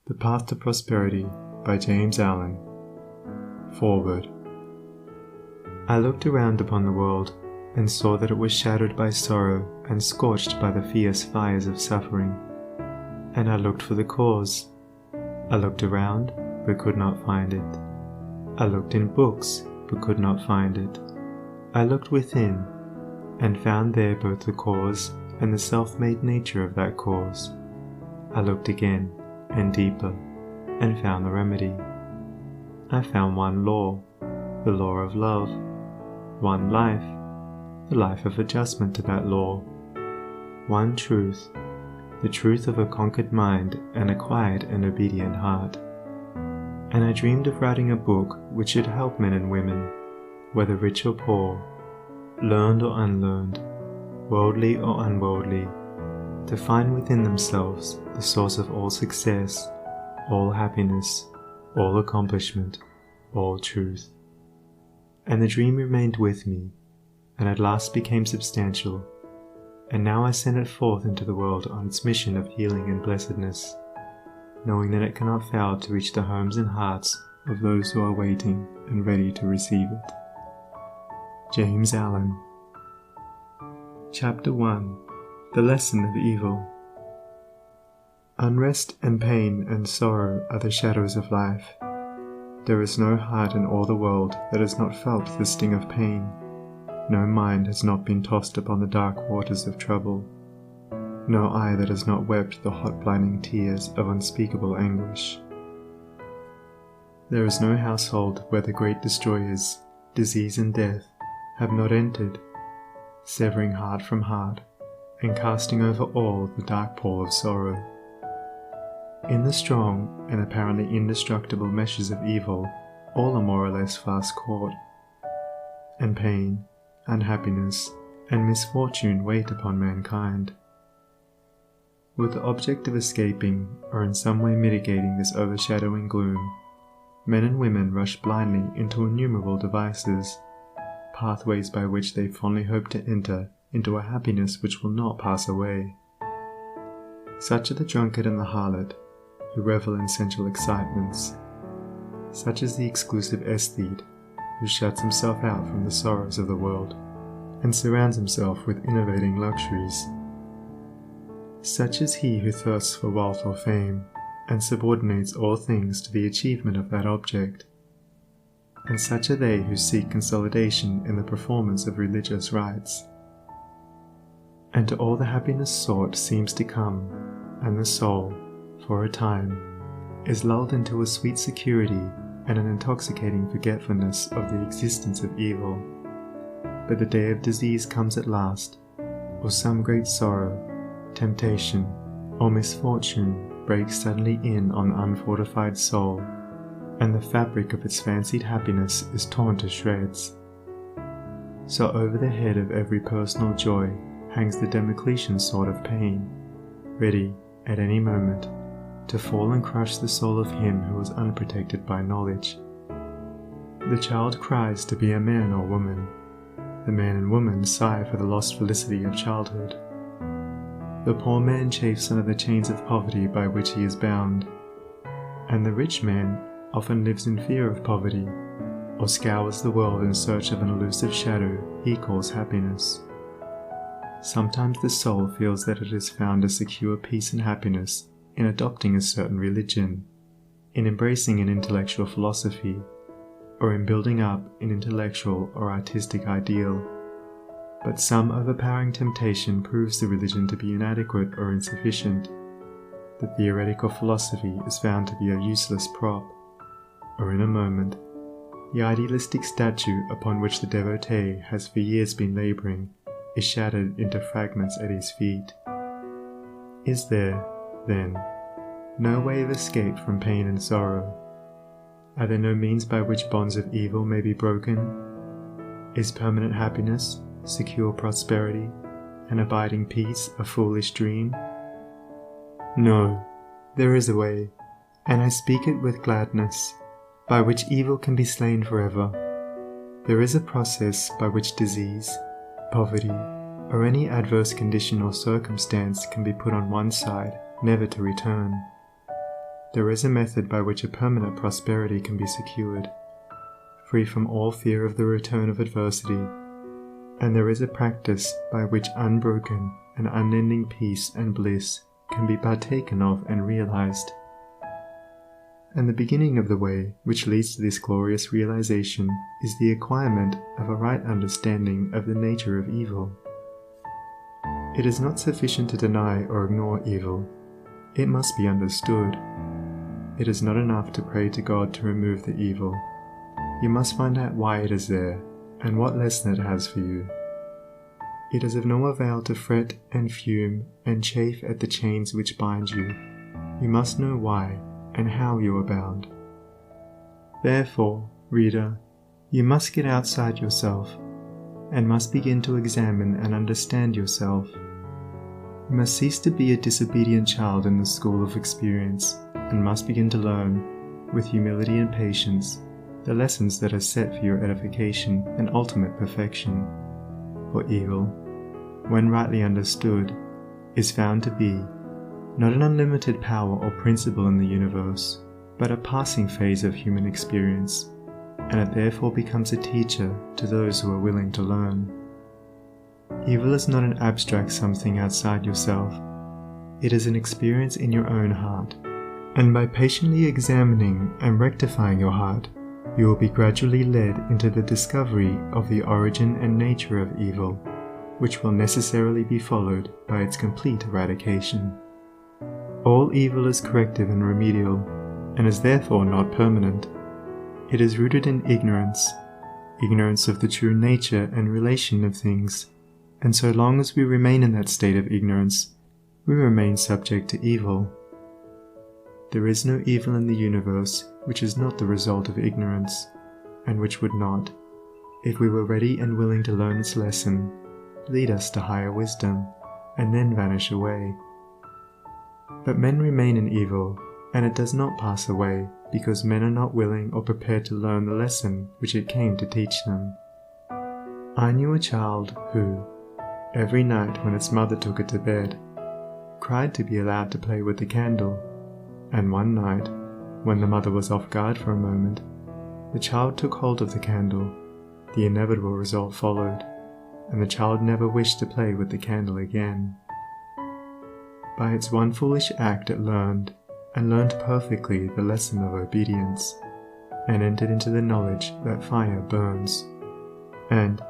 The Path to Prosperity by James Allen. Foreword. I looked around upon the world and saw that it was shadowed by sorrow and scorched by the fierce fires of suffering. And I looked for the cause. I looked around, but could not find it. I looked in books, but could not find it. I looked within, and found there both the cause and the self-made nature of that cause. I looked again, and deeper, and found the remedy. I found one law, the law of love, one life, the life of adjustment to that law, one truth, the truth of a conquered mind and a quiet and obedient heart. And I dreamed of writing a book which should help men and women, whether rich or poor, learned or unlearned, worldly or unworldly, to find within themselves the source of all success, all happiness, all accomplishment, all truth. And the dream remained with me, and at last became substantial, and now I send it forth into the world on its mission of healing and blessedness, knowing that it cannot fail to reach the homes and hearts of those who are waiting and ready to receive it. James Allen. Chapter 1. The Lesson of Evil. Unrest and pain and sorrow are the shadows of life. There is no heart in all the world that has not felt the sting of pain. No mind has not been tossed upon the dark waters of trouble. No eye that has not wept the hot blinding tears of unspeakable anguish. There is no household where the great destroyers, disease and death, have not entered, severing heart from heart, and casting over all the dark pall of sorrow. In the strong and apparently indestructible meshes of evil, all are more or less fast caught, and pain, unhappiness, and misfortune wait upon mankind. With the object of escaping or in some way mitigating this overshadowing gloom, men and women rush blindly into innumerable devices, pathways by which they fondly hope to enter into a happiness which will not pass away. Such are the drunkard and the harlot, who revel in sensual excitements. Such is the exclusive aesthete, who shuts himself out from the sorrows of the world, and surrounds himself with innovating luxuries. Such is he who thirsts for wealth or fame, and subordinates all things to the achievement of that object. And such are they who seek consolidation in the performance of religious rites. And to all the happiness sought seems to come, and the soul, for a time, is lulled into a sweet security and an intoxicating forgetfulness of the existence of evil. But the day of disease comes at last, or some great sorrow, temptation, or misfortune breaks suddenly in on the unfortified soul, and the fabric of its fancied happiness is torn to shreds. So over the head of every personal joy hangs the Damocletian sword of pain, ready, at any moment, to fall and crush the soul of him who is unprotected by knowledge. The child cries to be a man or woman. The man and woman sigh for the lost felicity of childhood. The poor man chafes under the chains of poverty by which he is bound, and the rich man often lives in fear of poverty, or scours the world in search of an elusive shadow he calls happiness. Sometimes the soul feels that it has found a secure peace and happiness in adopting a certain religion, in embracing an intellectual philosophy, or in building up an intellectual or artistic ideal. But some overpowering temptation proves the religion to be inadequate or insufficient. The theoretical philosophy is found to be a useless prop, or in a moment, the idealistic statue upon which the devotee has for years been laboring is shattered into fragments at his feet. Is there, then, no way of escape from pain and sorrow? Are there no means by which bonds of evil may be broken? Is permanent happiness, secure prosperity, and abiding peace a foolish dream? No, there is a way, and I speak it with gladness, by which evil can be slain forever. There is a process by which disease, poverty, or any adverse condition or circumstance can be put on one side, never to return. there is a method by which a permanent prosperity can be secured, free from all fear of the return of adversity, and there is a practice by which unbroken and unending peace and bliss can be partaken of and realized. And the beginning of the way which leads to this glorious realization is the acquirement of a right understanding of the nature of evil. It is not sufficient to deny or ignore evil. It must be understood. It is not enough to pray to God to remove the evil. You must find out why it is there and what lesson it has for you. It is of no avail to fret and fume and chafe at the chains which bind you. You must know why and how you are bound. Therefore, reader, you must get outside yourself and must begin to examine and understand yourself. You must cease to be a disobedient child in the school of experience and must begin to learn, with humility and patience, the lessons that are set for your edification and ultimate perfection. For evil, when rightly understood, is found to be not an unlimited power or principle in the universe, but a passing phase of human experience, and it therefore becomes a teacher to those who are willing to learn. Evil is not an abstract something outside yourself. It is an experience in your own heart, and by patiently examining and rectifying your heart, you will be gradually led into the discovery of the origin and nature of evil, which will necessarily be followed by its complete eradication. All evil is corrective and remedial, and is therefore not permanent. It is rooted in ignorance of the true nature and relation of things, and so long as we remain in that state of ignorance, we remain subject to evil. There is no evil in the universe which is not the result of ignorance, and which would not, if we were ready and willing to learn its lesson, lead us to higher wisdom, and then vanish away. But men remain in evil, and it does not pass away, because men are not willing or prepared to learn the lesson which it came to teach them. I knew a child who, every night when its mother took it to bed, cried to be allowed to play with the candle, and one night, when the mother was off guard for a moment, the child took hold of the candle. The inevitable result followed, and the child never wished to play with the candle again. By its one foolish act it learned perfectly the lesson of obedience, and entered into the knowledge that fire burns. And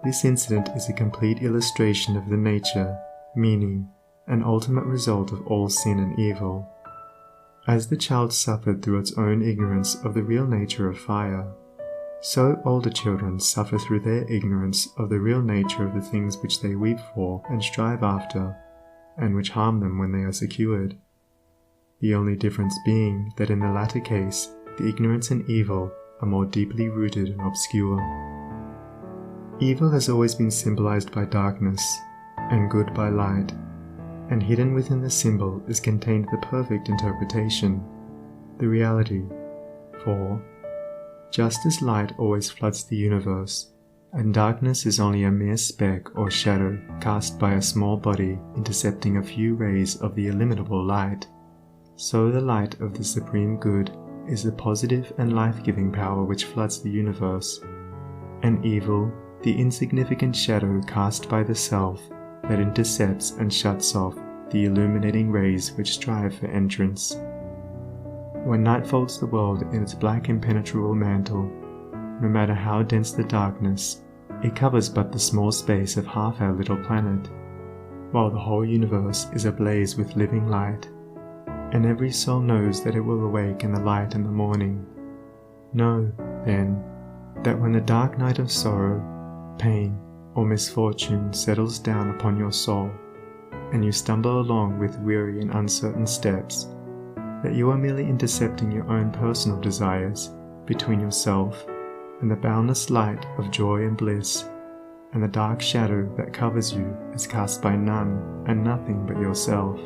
this incident is a complete illustration of the nature, meaning, and ultimate result of all sin and evil. As the child suffered through its own ignorance of the real nature of fire, so older children suffer through their ignorance of the real nature of the things which they weep for and strive after, and which harm them when they are secured. The only difference being that in the latter case, the ignorance and evil are more deeply rooted and obscure. Evil has always been symbolized by darkness, and good by light, and hidden within the symbol is contained the perfect interpretation, the reality. For, just as light always floods the universe, and darkness is only a mere speck or shadow cast by a small body intercepting a few rays of the illimitable light, so the light of the Supreme Good is the positive and life-giving power which floods the universe, and evil, the insignificant shadow cast by the self that intercepts and shuts off the illuminating rays which strive for entrance. When night folds the world in its black impenetrable mantle, no matter how dense the darkness, it covers but the small space of half our little planet, while the whole universe is ablaze with living light, and every soul knows that it will awake in the light in the morning. Know, then, that when the dark night of sorrow, pain, or misfortune settles down upon your soul, and you stumble along with weary and uncertain steps, that you are merely intercepting your own personal desires between yourself and the boundless light of joy and bliss, and the dark shadow that covers you is cast by none and nothing but yourself.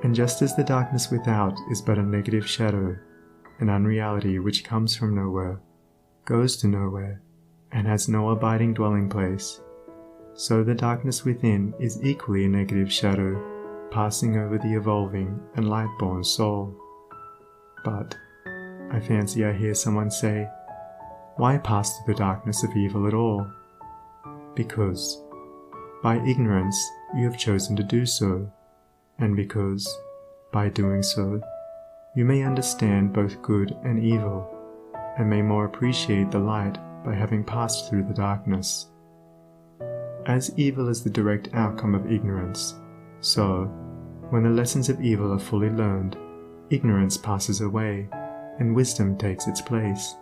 And just as the darkness without is but a negative shadow, an unreality which comes from nowhere, goes to nowhere, and has no abiding dwelling place, so the darkness within is equally a negative shadow, passing over the evolving and light-born soul. But I fancy I hear someone say, why pass through the darkness of evil at all? Because, by ignorance, you have chosen to do so, and because, by doing so, you may understand both good and evil, and may more appreciate the light by having passed through the darkness. As evil is the direct outcome of ignorance, so, when the lessons of evil are fully learned, ignorance passes away, and wisdom takes its place.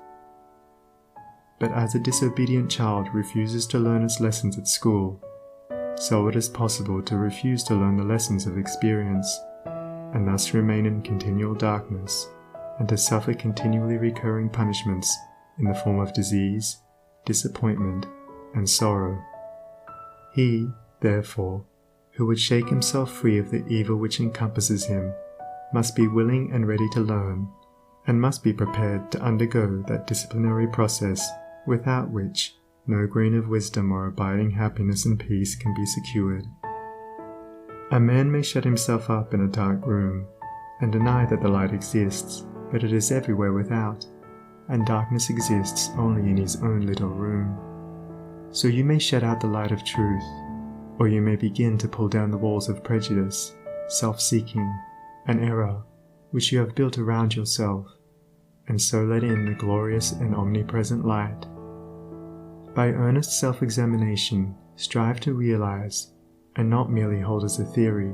But as a disobedient child refuses to learn its lessons at school, so it is possible to refuse to learn the lessons of experience, and thus remain in continual darkness, and to suffer continually recurring punishments in the form of disease, disappointment, and sorrow. He, therefore, who would shake himself free of the evil which encompasses him, must be willing and ready to learn, and must be prepared to undergo that disciplinary process without which no grain of wisdom or abiding happiness and peace can be secured. A man may shut himself up in a dark room, and deny that the light exists, but it is everywhere without, and darkness exists only in his own little room. So you may shut out the light of truth, or you may begin to pull down the walls of prejudice, self-seeking, and error which you have built around yourself, and so let in the glorious and omnipresent light. By earnest self-examination, strive to realize, and not merely hold as a theory,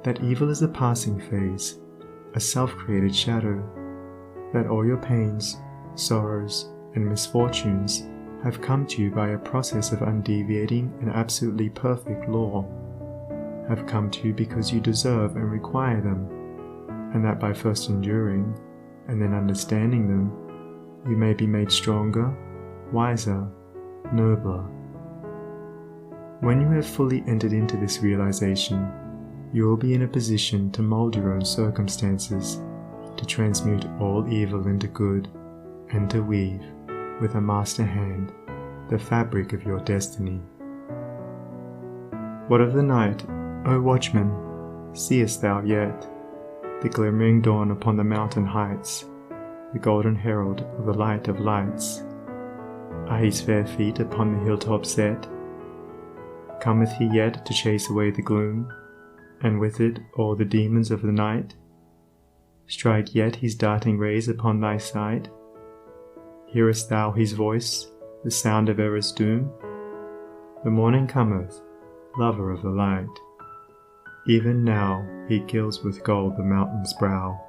that evil is a passing phase, a self-created shadow, that all your pains, sorrows, and misfortunes have come to you by a process of undeviating and absolutely perfect law, have come to you because you deserve and require them, and that by first enduring, and then understanding them, you may be made stronger, wiser, nobler. When you have fully entered into this realization, you will be in a position to mold your own circumstances, to transmute all evil into good, and to weave, with a master hand, the fabric of your destiny. What of the night, O watchman, seest thou yet? The glimmering dawn upon the mountain heights, the golden herald of the light of lights. Are his fair feet upon the hilltop set? Cometh he yet to chase away the gloom, and with it all the demons of the night? Strike yet his darting rays upon thy sight? Hearest thou his voice, the sound of error's doom? The morning cometh, lover of the light. Even now he gilds with gold the mountain's brow.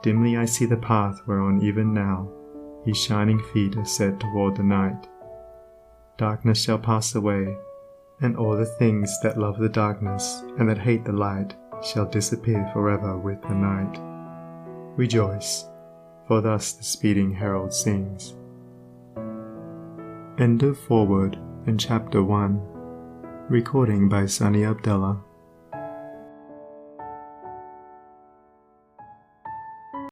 Dimly I see the path whereon even now his shining feet are set toward the night. Darkness shall pass away, and all the things that love the darkness and that hate the light shall disappear forever with the night. Rejoice, for thus the speeding herald sings. End of foreword in Chapter 1. Recording by Sunny Abdullah.